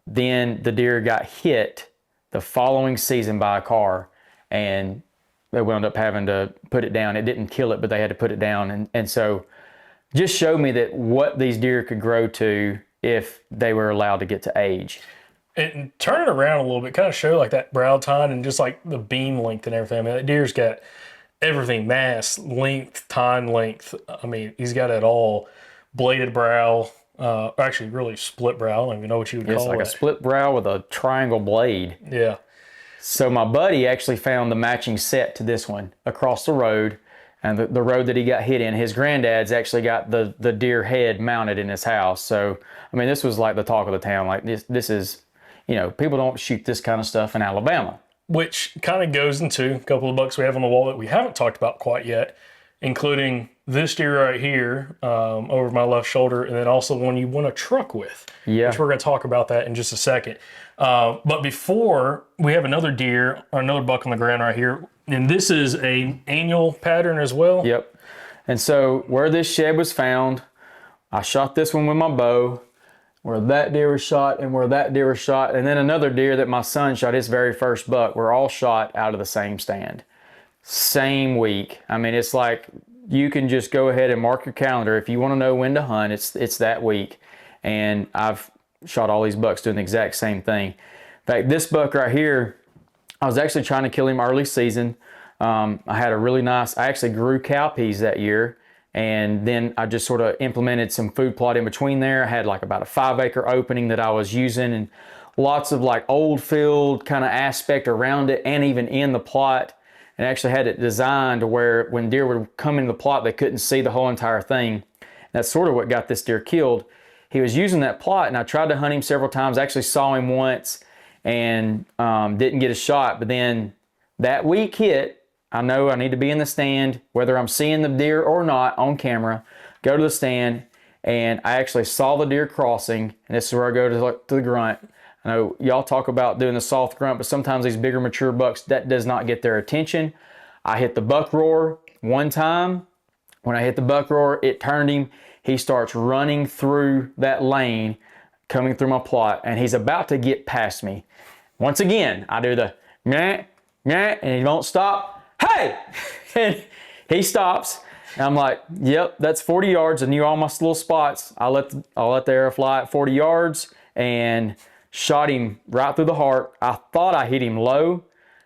then the deer got hit the following season by a car, and they wound up having to put it down. It didn't kill it, but they had to put it down. And so just showed me that what these deer could grow to if they were allowed to get to age. And turn it around a little bit, kind of show like that brow tine and just like the beam length and everything. I mean, that deer's got everything, mass, length, tine length. I mean, he's got it all. Bladed brow, actually really split brow. I don't even know what you would call it. It's like a split brow with a triangle blade. Yeah. So my buddy actually found the matching set to this one across the road. And the road that he got hit in, his granddad's actually got the deer head mounted in his house. So, I mean, this was like the talk of the town. Like, this is, you know, people don't shoot this kind of stuff in Alabama. Which kind of goes into a couple of bucks we have on the wall that we haven't talked about quite yet, including this deer right here over my left shoulder, and then also the one you won a truck with. Yeah. Which we're going to talk about that in just a second. But before, we have another deer, or another buck on the ground right here. And this is an annual pattern as well? Yep. And so where this shed was found, I shot this one with my bow. where that deer was shot, and where that deer was shot, and then another deer that my son shot his very first buck were all shot out of the same stand. Same week. I mean, it's like you can just go ahead and mark your calendar. If you want to know when to hunt, it's that week. And I've shot all these bucks doing the exact same thing. In fact, this buck right here, I was actually trying to kill him early season. I had a really nice, I actually grew cowpeas that year. And then I just sort of implemented some food plot in between there. I had like about a 5-acre opening that I was using, and lots of like old field kind of aspect around it and even in the plot. And actually had it designed to where when deer would come into the plot, they couldn't see the whole entire thing. That's sort of what got this deer killed. He was using that plot, and I tried to hunt him several times. I actually saw him once and didn't get a shot. But then that week hit. I know I need to be in the stand, whether I'm seeing the deer or not on camera, go to the stand, and I actually saw the deer crossing, and this is where I go to the grunt. I know y'all talk about doing the soft grunt, but sometimes these bigger mature bucks, that does not get their attention. I hit the buck roar one time. When I hit the buck roar, it turned him. He starts running through that lane, coming through my plot, and he's about to get past me. Once again, I do the meh, meh, and he won't stop. Hey! And he stops. And I'm like, yep, that's 40 yards. I knew all my little spots. I'll let the arrow fly at 40 yards and shot him right through the heart. I thought I hit him low.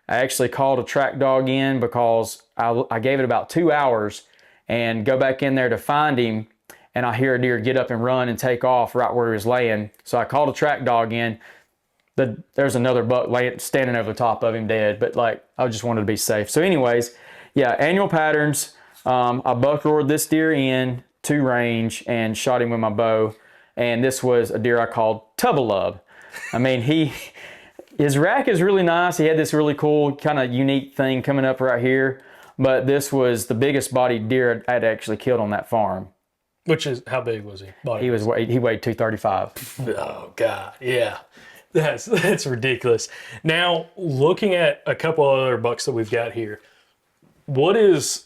I actually called a track dog in because I gave it about 2 hours and go back in there to find him. And I hear a deer get up and run and take off right where he was laying. So I called a track dog in. There's another buck standing over the top of him dead, but like I just wanted to be safe. So anyways, yeah, annual patterns. I buck roared this deer in to range and shot him with my bow. And this was a deer I called Tubba-Lub. I mean, his rack is really nice. He had this really cool kind of unique thing coming up right here. But this was the biggest bodied deer I'd actually killed on that farm. Which is, how big was he? He weighed 235. Oh God, yeah. That's ridiculous. Now, looking at a couple other bucks that we've got here, how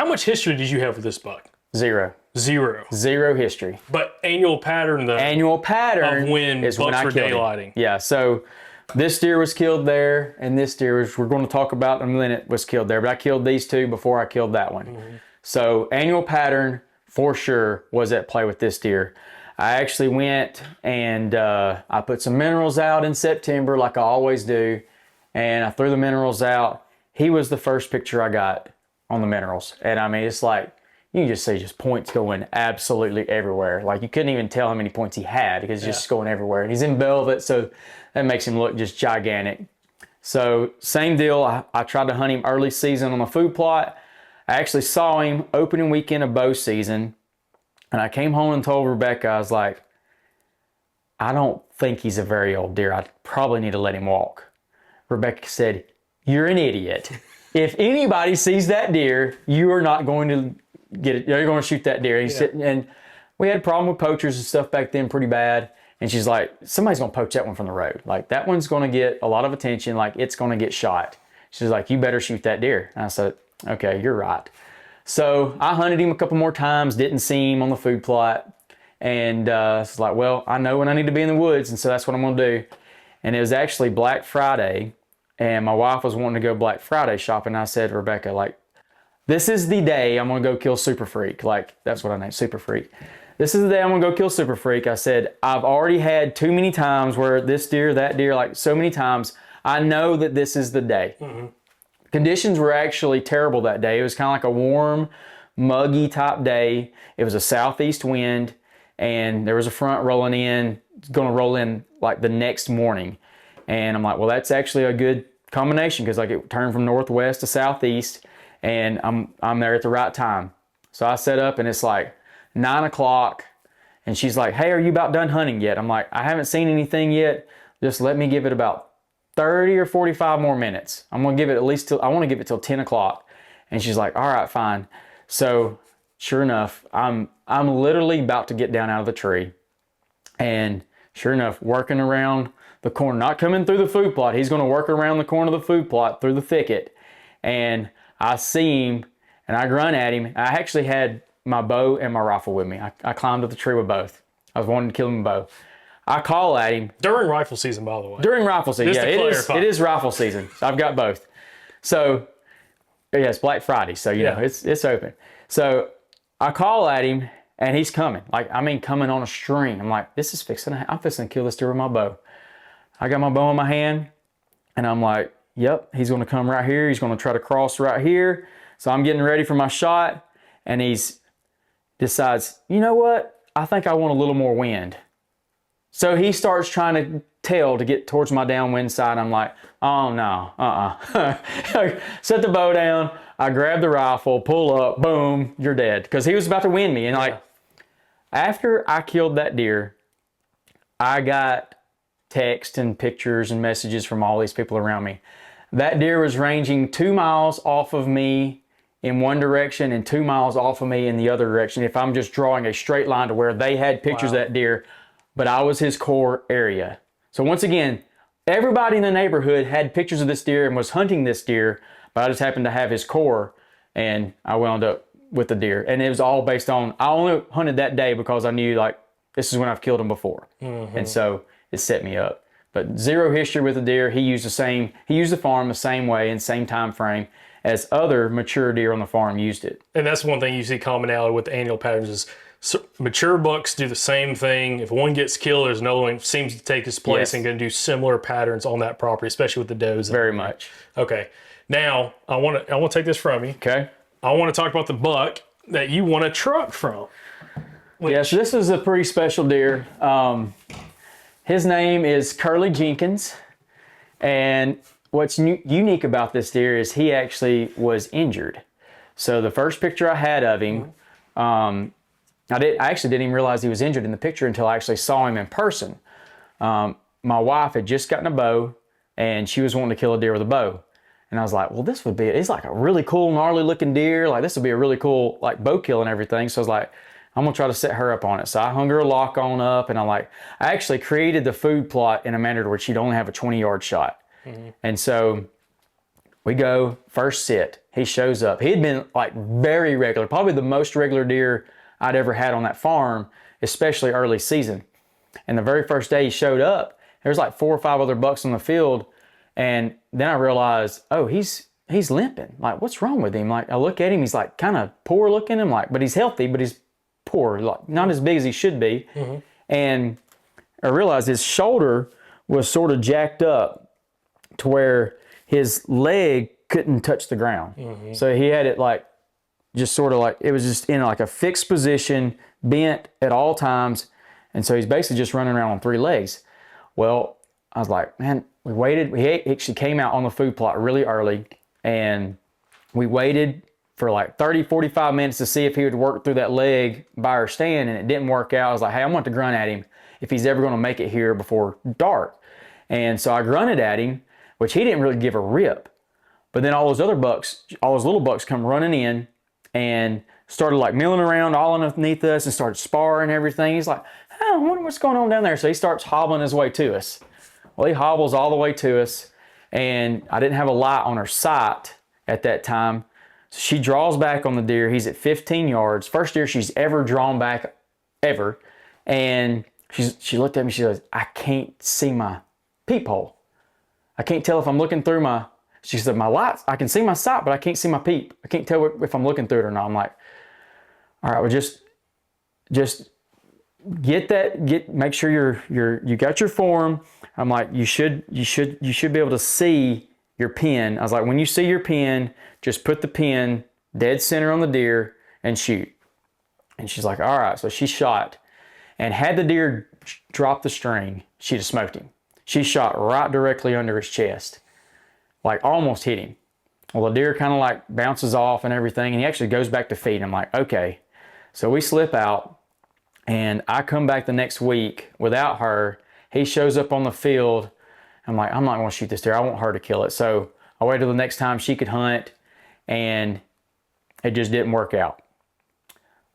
much history did you have with this buck? Zero history. But annual pattern of when is bucks when I were killed daylighting. Him. Yeah, so this deer was killed there, and this deer we're going to talk about in a minute, was killed there. But I killed these two before I killed that one. Mm-hmm. So annual pattern for sure was at play with this deer. I actually went and I put some minerals out in September like I always do, and I threw the minerals out. He was the first picture I got on the minerals, and I mean, it's like you can just see just points going absolutely everywhere. Like you couldn't even tell how many points he had because he's just going everywhere. And he's in velvet, so that makes him look just gigantic. So same deal, I tried to hunt him early season on the food plot. I actually saw him opening weekend of bow season. And I came home and told Rebecca, I was like, I don't think he's a very old deer. I probably need to let him walk. Rebecca said, you're an idiot. If anybody sees that deer, you are not going to get it. You're going to shoot that deer. And we had a problem with poachers and stuff back then pretty bad. And she's like, somebody's going to poach that one from the road. Like that one's going to get a lot of attention. Like it's going to get shot. She's like, you better shoot that deer. And I said, okay, you're right. So I hunted him a couple more times, didn't see him on the food plot. And it's like, well, I know when I need to be in the woods, and so that's what I'm going to do. And it was actually Black Friday, and my wife was wanting to go Black Friday shopping. I said to Rebecca, like, this is the day I'm going to go kill Super Freak. Like, that's what I named Super Freak. This is the day I'm going to go kill Super Freak. I said, I've already had too many times where this deer, that deer, like so many times. I know that this is the day. Mm-hmm. Conditions were actually terrible that day. It was kind of like a warm, muggy type day. It was a southeast wind, and there was a front rolling in. It's going to roll in like the next morning. And I'm like, well, that's actually a good combination because like it turned from northwest to southeast, and I'm there at the right time. So I set up, and it's like 9 o'clock, and she's like, hey, are you about done hunting yet? I'm like, I haven't seen anything yet. Just let me give it about 30 or 45 more minutes. I'm going to give it at least I want to give it till 10 o'clock. And she's like, all right, fine. So sure enough, I'm literally about to get down out of the tree. And sure enough, working around the corner, not coming through the food plot. He's going to work around the corner of the food plot through the thicket. And I see him and I grunt at him. I actually had my bow and my rifle with me. I climbed up the tree with both. I was wanting to kill him with a bow. I call at him. During rifle season, by the way. During rifle season, Just to clarify. it is rifle season. So I've got both. So, yeah, it's Black Friday, so, you know, it's open. So I call at him, and he's coming. Like, I mean, coming on a string. I'm like, I'm fixing to kill this deer with my bow. I got my bow in my hand, and I'm like, yep, he's going to come right here. He's going to try to cross right here. So I'm getting ready for my shot, and he's decides, you know what? I think I want a little more wind. So he starts trying to tail to get towards my downwind side. I'm like, oh no, Set the bow down. I grab the rifle, pull up, boom, you're dead. Because he was about to win me. And like, after I killed that deer, I got text and pictures and messages from all these people around me. That deer was ranging 2 miles off of me in one direction and 2 miles off of me in the other direction. If I'm just drawing a straight line to where they had pictures of that deer, but I was his core area. So once again, everybody in the neighborhood had pictures of this deer and was hunting this deer, but I just happened to have his core, and I wound up with the deer. And it was all based on, I only hunted that day because I knew, like, this is when I've killed him before. And so it set me up. But zero history with the deer. He used the farm the same way and same time frame as other mature deer on the farm used it. And that's one thing you see commonality with the annual patterns is mature bucks do the same thing. If one gets killed, there's another one seems to take his place and going to do similar patterns on that property, especially with the does. Very much. Okay. Now, I want to take this from you. Okay. I want to talk about the buck that you won a truck from. Yeah, so this is a pretty special deer. His name is Curly Jenkins. And what's unique about this deer is he actually was injured. So the first picture I had of him, I actually didn't even realize he was injured in the picture until I actually saw him in person. My wife had just gotten a bow, and she was wanting to kill a deer with a bow. And I was like, well, it's like a really cool, gnarly looking deer. Like, this would be a really cool, like, bow kill and everything. So I was like, I'm gonna try to set her up on it. So I hung her a lock on up, and I actually created the food plot in a manner where she'd only have a 20-yard shot. And so we go, first sit. He shows up. He had been, like, very regular, probably the most regular deer I'd ever had on that farm, especially early season. And the very first day he showed up, there was like 4 or 5 other bucks on the field. And then I realized, oh, he's limping. Like, what's wrong with him? Like, I look at him, he's like kind of poor looking. I'm like, but he's healthy, but he's poor, like not as big as he should be. And I realized his shoulder was sort of jacked up to where his leg couldn't touch the ground. So he had it like, just sort of like, it was just in like a fixed position, bent at all times. And so he's basically just running around on 3 legs. Well, I was like, man, we waited. He actually came out on the food plot really early, and we waited for like 30, 45 minutes to see if he would work through that leg by our stand, and it didn't work out. I was like, hey, I want to grunt at him if he's ever going to make it here before dark. And so I grunted at him, which he didn't really give a rip. But then all those other bucks, all those little bucks come running in and started like milling around all underneath us and started sparring and everything. He's like, oh, I wonder what's going on down there. So he starts hobbling his way to us. Well, he hobbles all the way to us, and I didn't have a light on her sight at that time. So she draws back on the deer. He's at 15 yards. First deer she's ever drawn back, ever. And she looked at me, she goes, I can't see my peephole. I can't tell if I'm looking through my, she said, my lights, I can see my sight, but I can't see my peep. I can't tell if I'm looking through it or not. I'm like, all right, well, just make sure you got your form. I'm like, you should be able to see your pin. I was like, when you see your pin, just put the pin dead center on the deer and shoot. And she's like, all right. So she shot, and had the deer drop the string, she'd have smoked him. She shot right directly under his chest, like almost hit him. Well, the deer kind of like bounces off and everything, and he actually goes back to feed. I'm like, okay. So we slip out, and I come back the next week without her. He shows up on the field. I'm like, I'm not going to shoot this deer. I want her to kill it. So I waited till the next time she could hunt, and it just didn't work out.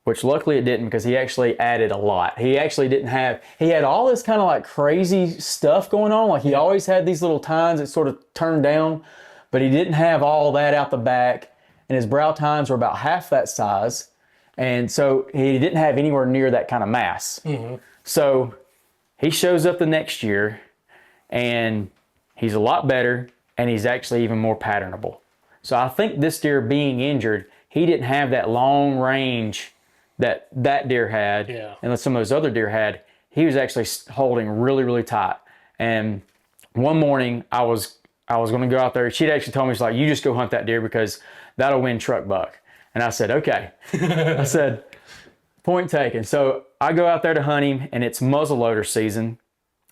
Which luckily it didn't, because he actually added a lot. He had all this kind of like crazy stuff going on. Like, he always had these little tines that sort of turned down, but he didn't have all that out the back. And his brow tines were about half that size. And so he didn't have anywhere near that kind of mass. So he shows up the next year and he's a lot better and he's actually even more patternable. So I think this deer being injured, he didn't have that long range that deer had and some of those other deer had. He was actually holding really, really tight. And one morning I was going to go out there. She'd actually told me, she's like, you just go hunt that deer because that'll win truck buck. And I said, okay. I said, point taken. So I go out there to hunt him and it's muzzleloader season.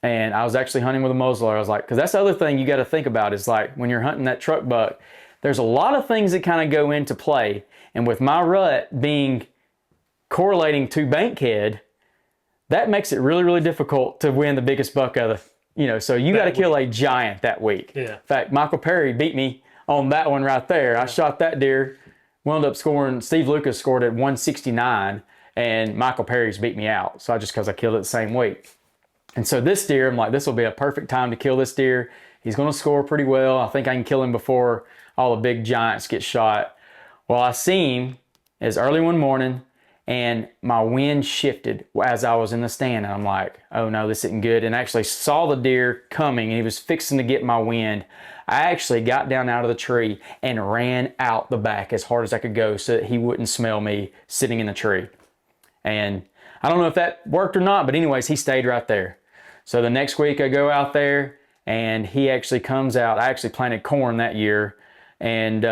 And I was actually hunting with a muzzleloader. I was like, because that's the other thing you got to think about is like when you're hunting that truck buck, there's a lot of things that kind of go into play. And with my rut being correlating to bankhead, that makes it really, really difficult to win the biggest buck of the, so you got to kill a giant that week. Yeah. In fact, Michael Perry beat me on that one right there. Yeah. I shot that deer, wound up scoring, Steve Lucas scored at 169, and Michael Perry's beat me out. So because I killed it the same week. And so this deer, I'm like, this will be a perfect time to kill this deer. He's going to score pretty well. I think I can kill him before all the big giants get shot. Well, I see him as early one morning, and my wind shifted as I was in the stand. And I'm like, oh no, this isn't good. And I actually saw the deer coming and he was fixing to get my wind. I actually got down out of the tree and ran out the back as hard as I could go so that he wouldn't smell me sitting in the tree. And I don't know if that worked or not, but anyways, he stayed right there. So the next week I go out there and he actually comes out. I actually planted corn that year and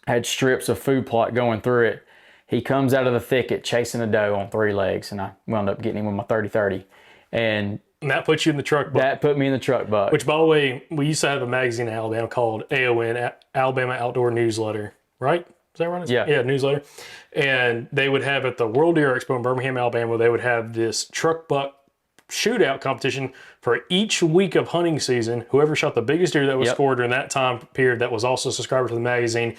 had strips of food plot going through it. He comes out of the thicket chasing a doe on 3 legs, and I wound up getting him with my 30-30. And that puts you in the truck buck. That put me in the truck buck. Which, by the way, we used to have a magazine in Alabama called AON, Alabama Outdoor Newsletter, right? Is that right? Yeah. Yeah, newsletter. And they would have at the World Deer Expo in Birmingham, Alabama, they would have this truck buck shootout competition for each week of hunting season. Whoever shot the biggest deer that was scored during that time period that was also a subscriber to the magazine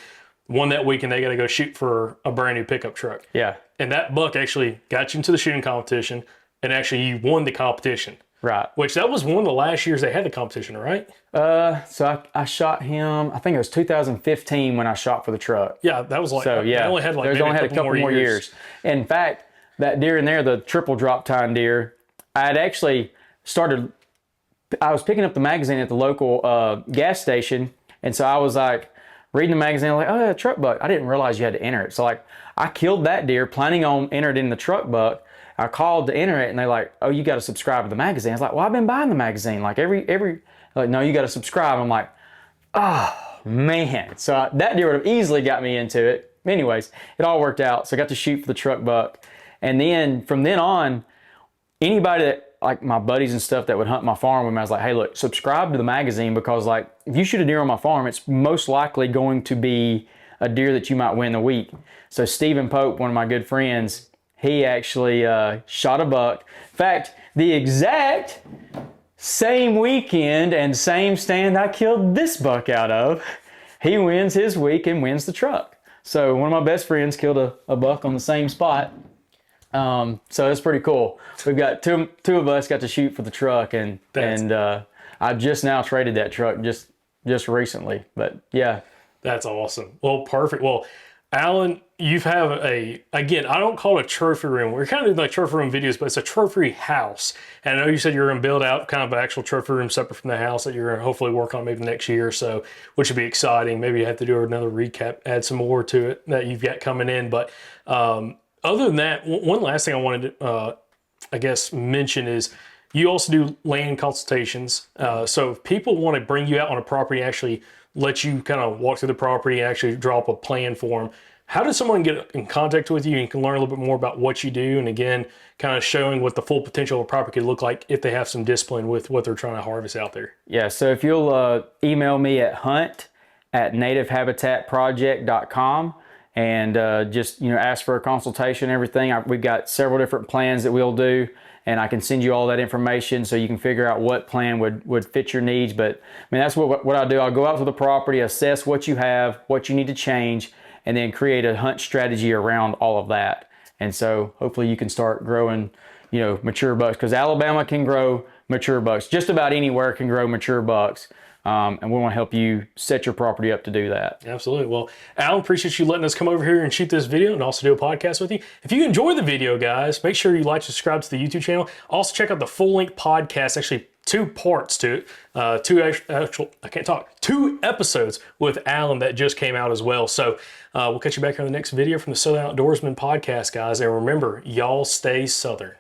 won that week, and they got to go shoot for a brand new pickup truck. Yeah. And that buck actually got you into the shooting competition, and actually you won the competition. Right. Which that was one of the last years they had the competition, right? So I shot him, I think it was 2015 when I shot for the truck. Yeah, that was like, so, yeah. they only had like maybe only had a couple more years. In fact, that deer in there, the triple drop tine deer, I had actually I was picking up the magazine at the local gas station, and so I was like, reading the magazine, I'm like, oh, yeah, truck buck. I didn't realize you had to enter it. So like, I killed that deer, planning on entering it in the truck buck. I called to enter it, and they're like, oh, you got to subscribe to the magazine. I was like, well, I've been buying the magazine. Like like, no, you got to subscribe. I'm like, oh man. So that deer would have easily got me into it. Anyways, it all worked out. So I got to shoot for the truck buck. And then from then on, anybody that, like my buddies and stuff that would hunt my farm with me, I was like, hey, look, subscribe to the magazine because like if you shoot a deer on my farm, it's most likely going to be a deer that you might win the week. So Stephen Pope, one of my good friends, he actually shot a buck. In fact, the exact same weekend and same stand I killed this buck out of, he wins his week and wins the truck. So one of my best friends killed a buck on the same spot. So it's pretty cool. We've got two of us got to shoot for the truck, and I just now traded that truck just recently. But yeah, that's awesome. Well, perfect. Well, Alan, you have again, I don't call it a trophy room. We're kind of doing like trophy room videos, but it's a trophy house. And I know you said you're going to build out kind of an actual trophy room separate from the house that you're going to hopefully work on maybe next year or so, which would be exciting. Maybe you have to do another recap, add some more to it that you've got coming in. But other than that, one last thing I wanted to, I guess, mention is you also do land consultations. So if people want to bring you out on a property, actually let you kind of walk through the property and actually draw up a plan for them, how does someone get in contact with you and can learn a little bit more about what you do? And again, kind of showing what the full potential of a property could look like if they have some discipline with what they're trying to harvest out there. Yeah, so if you'll email me at hunt@nativehabitatproject.com and just ask for a consultation, everything. We've got several different plans that we'll do, and I can send you all that information so you can figure out what plan would fit your needs. But I mean, that's what I do. I'll go out to the property, assess what you have, what you need to change, and then create a hunt strategy around all of that. And so hopefully you can start growing, mature bucks, because Alabama can grow mature bucks. Just about anywhere can grow mature bucks. And we want to help you set your property up to do that. Absolutely. Well, Alan, appreciate you letting us come over here and shoot this video and also do a podcast with you. If you enjoy the video, guys, make sure you like, subscribe to the YouTube channel. Also, check out the full-length podcast, actually 2 parts to it. 2 episodes with Alan that just came out as well. So we'll catch you back here on the next video from the Southern Outdoorsman podcast, guys. And remember, y'all stay Southern.